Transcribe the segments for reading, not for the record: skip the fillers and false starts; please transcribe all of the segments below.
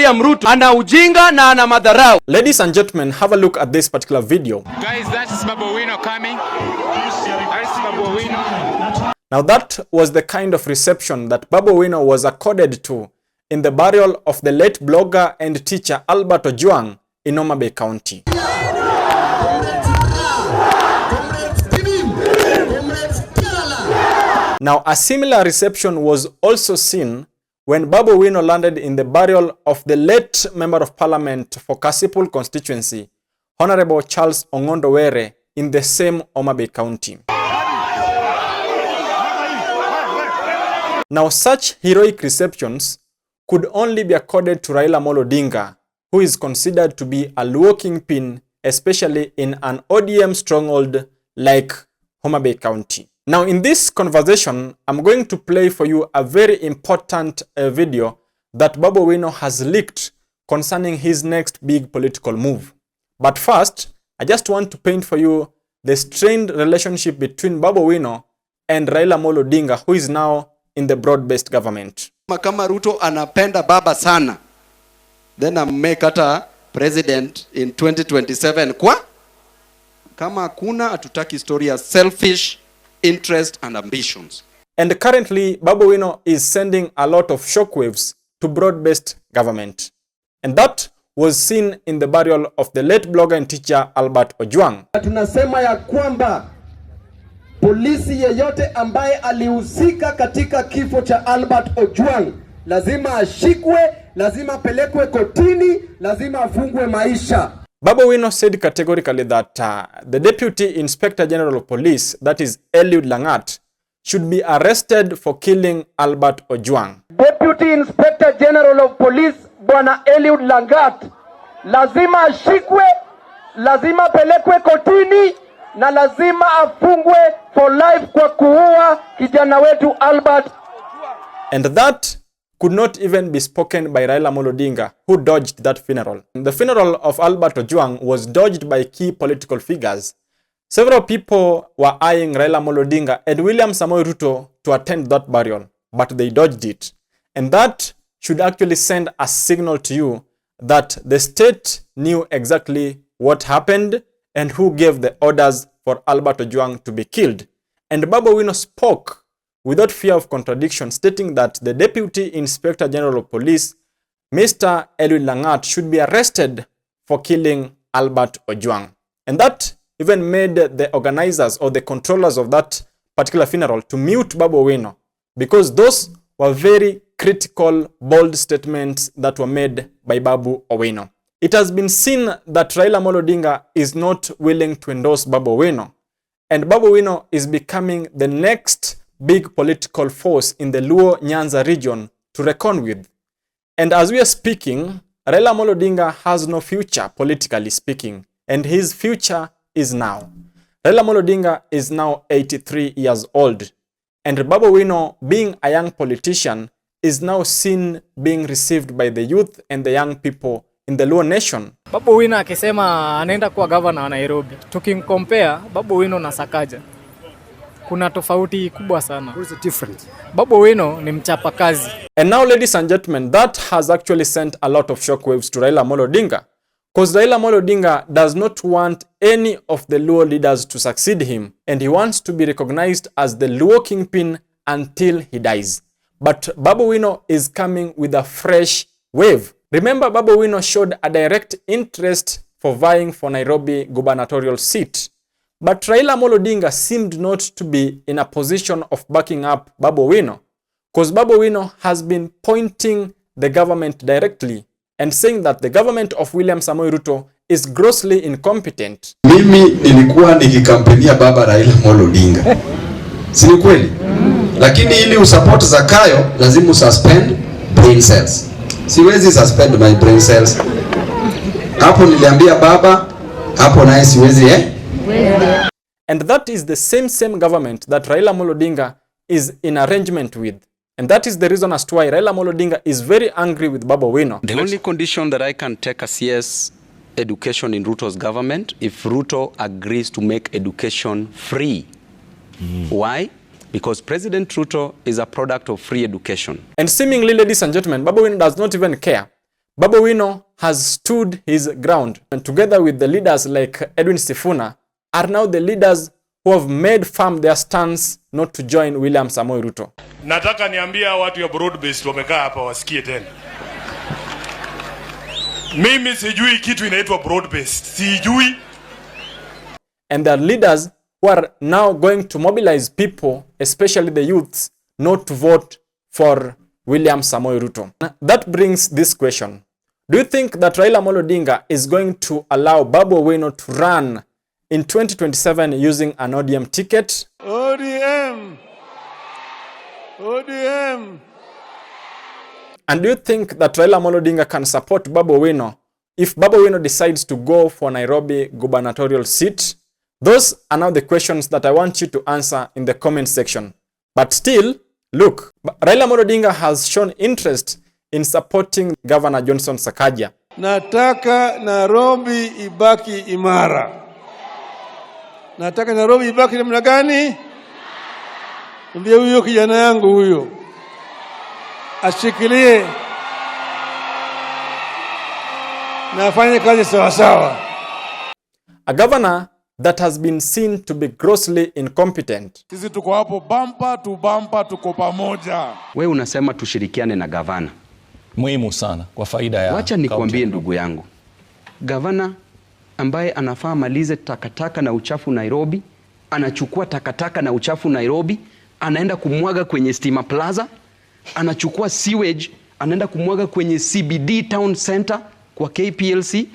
William Ruto ana ujinga na ana madharau. Ladies and gentlemen, have a look at this particular video. Guys, that's Babu Owino coming. That's Babu Owino. Now that was the kind of reception that Babu Owino was accorded to in the burial of the late blogger and teacher Albert Ojwang in Homa Bay County. Now a similar reception was also seen when Babu Owino landed in the burial of the late Member of Parliament for Kasipul constituency, Honorable Charles Ongondo Were, in the same Homa Bay County. Now such heroic receptions could only be accorded to Raila Odinga, who is considered to be a Luo kingpin, especially in an ODM stronghold like Homa Bay County. Now in this conversation, I'm going to play for you a very important video that Babu Owino has leaked concerning his next big political move. But first, I just want to paint for you the strained relationship between Babu Owino and Raila Odinga, who is now in the broad-based government. Kama Ruto anapenda baba sana, then make hata president in 2027 kwa? Kama kuna atutaki historia selfish interest and ambitions. And currently, Babu Owino is sending a lot of shockwaves to broad-based government. And that was seen in the burial of the late blogger and teacher Albert Ojwang. Tunasema ya kwamba polisi yeyote ambaye alihusika katika kifo cha Albert Ojwang lazima ashikwe, lazima pelekwe kotini, lazima afungwe maisha. Babu Owino said categorically that the Deputy Inspector General of Police, that is Eliud Langat, should be arrested for killing Albert Ojwang. Deputy Inspector General of Police Bwana Eliud Langat lazima ashikwe, lazima pelekwe kotini na lazima afungwe for life kwa kuua kijana wetu Albert. And that could not even be spoken by Raila Odinga, who dodged that funeral. The funeral of Albert Ojwang was dodged by key political figures. Several people were eyeing Raila Odinga and William Samoei Ruto to attend that burial, but they dodged it. And that should actually send a signal to you that the state knew exactly what happened and who gave the orders for Albert Ojwang to be killed. And Babu Owino spoke without fear of contradiction, stating that the Deputy Inspector General of Police, Mr. Eliud Langat, should be arrested for killing Albert Ojwang. And that even made the organizers or the controllers of that particular funeral to mute Babu Owino, because those were very critical, bold statements that were made by Babu Owino. It has been seen that Raila Odinga is not willing to endorse Babu Owino, and Babu Owino is becoming the next big political force in the Luo Nyanza region to reckon with. And as we are speaking, Raila Odinga has no future, politically speaking, and his future is now. Raila Odinga is now 83 years old, and Babu Owino, being a young politician, is now seen being received by the youth and the young people in the Luo nation. Babu Owino akisema anaenda kuwa governor wa Nairobi, tukimcompare Babu Owino na Sakaja, kuna tofauti kubwa sana. What is the difference? Babu Owino ni mchapa kazi. And now, ladies and gentlemen, that has actually sent a lot of shockwaves to Raila Odinga, because Raila Odinga does not want any of the Luo leaders to succeed him, and he wants to be recognized as the Luo kingpin until he dies. But Babu Owino is coming with a fresh wave. Remember, Babu Owino showed a direct interest for vying for Nairobi gubernatorial seat. But Raila Odinga seemed not to be in a position of backing up Babu Owino, because Babu Owino has been pointing the government directly and saying that the government of William Samoei Ruto is grossly incompetent. Mimi nilikuwa nikikampenia baba Raila Odinga. Si ni kweli? Lakini ili usupport Zakayo lazima ususpend brain cells. Siwezi suspend my brain cells. Hapo niliambia baba, hapo naye siwezi And that is the same government that Raila Odinga is in arrangement with. And that is the reason as to why Raila Odinga is very angry with Babu Owino. The only condition that I can take a CS education in Ruto's government if Ruto agrees to make education free. Why? Because President Ruto is a product of free education. And seemingly, ladies and gentlemen, Babu Owino does not even care, Babu Owino has stood his ground, and together with the leaders like Edwin Sifuna, are now the leaders who have made firm their stance not to join William Samoei Ruto. Nataka niambia watu ya broad-based wamekaa hapa wasikie tena. Mimi sijui kitu inaitwa broad-based. Sijui. And their leaders who are now going to mobilize people, especially the youths, not to vote for William Samoei Ruto. That brings this question. Do you think that Raila Odinga is going to allow Babu Owino to run in 2027 using an ODM ticket? ODM. ODM. And do you think that Raila Odinga can support Babu Owino if Babu Owino decides to go for Nairobi gubernatorial seat? Those are now the questions that I want you to answer in the comment section. But still, look, Raila Odinga has shown interest in supporting Governor Johnson Sakaja. Nataka Nairobi ibaki imara. Nataka Nairobi ibaki namna gani? Mbia huyo kijana yangu huyo ashikilie na afanye kazi sawa sawa. A governor that has been seen to be grossly incompetent. Sisi tuko hapo bumper tuko pamoja. Wewe unasema tushirikiane na gavana. Muhimu sana kwa faida ya. Wacha nikwambie ndugu yangu. Gavana ambaye anafaa malize takataka na uchafu Nairobi, anachukua takataka na uchafu Nairobi, anaenda kumwaga kwenye Stima Plaza, anachukua sewage, anaenda kumwaga kwenye CBD Town Center kwa KPLC.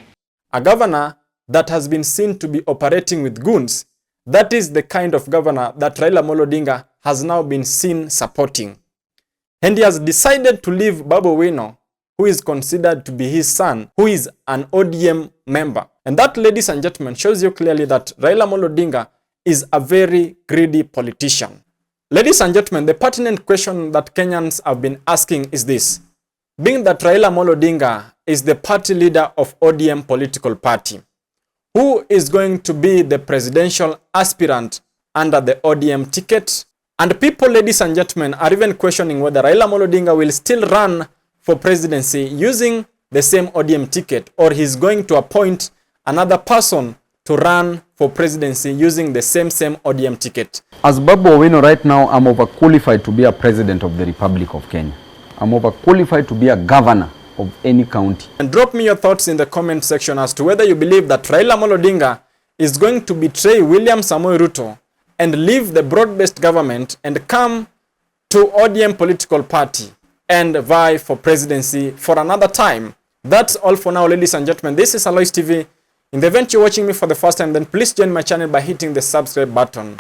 A governor that has been seen to be operating with goons. That is the kind of governor that Raila Odinga has now been seen supporting. And he has decided to leave Babu Owino, who is considered to be his son, who is an ODM member. And that, ladies and gentlemen, shows you clearly that Raila Odinga is a very greedy politician. Ladies and gentlemen, the pertinent question that Kenyans have been asking is this. Being that Raila Odinga is the party leader of ODM political party, who is going to be the presidential aspirant under the ODM ticket? And people, ladies and gentlemen, are even questioning whether Raila Odinga will still run for presidency using the same ODM ticket, or he's going to appoint another person to run for presidency using the same ODM ticket. As Babu Owino right now, I'm overqualified to be a president of the Republic of Kenya. I'm overqualified to be a governor of any county. And drop me your thoughts in the comment section as to whether you believe that Raila Odinga is going to betray William Samoei Ruto and leave the broad-based government and come to ODM political party and vie for presidency for another time. That's all for now, ladies and gentlemen. This is Alois TV. In the event you're watching me for the first time, then please join my channel by hitting the subscribe button.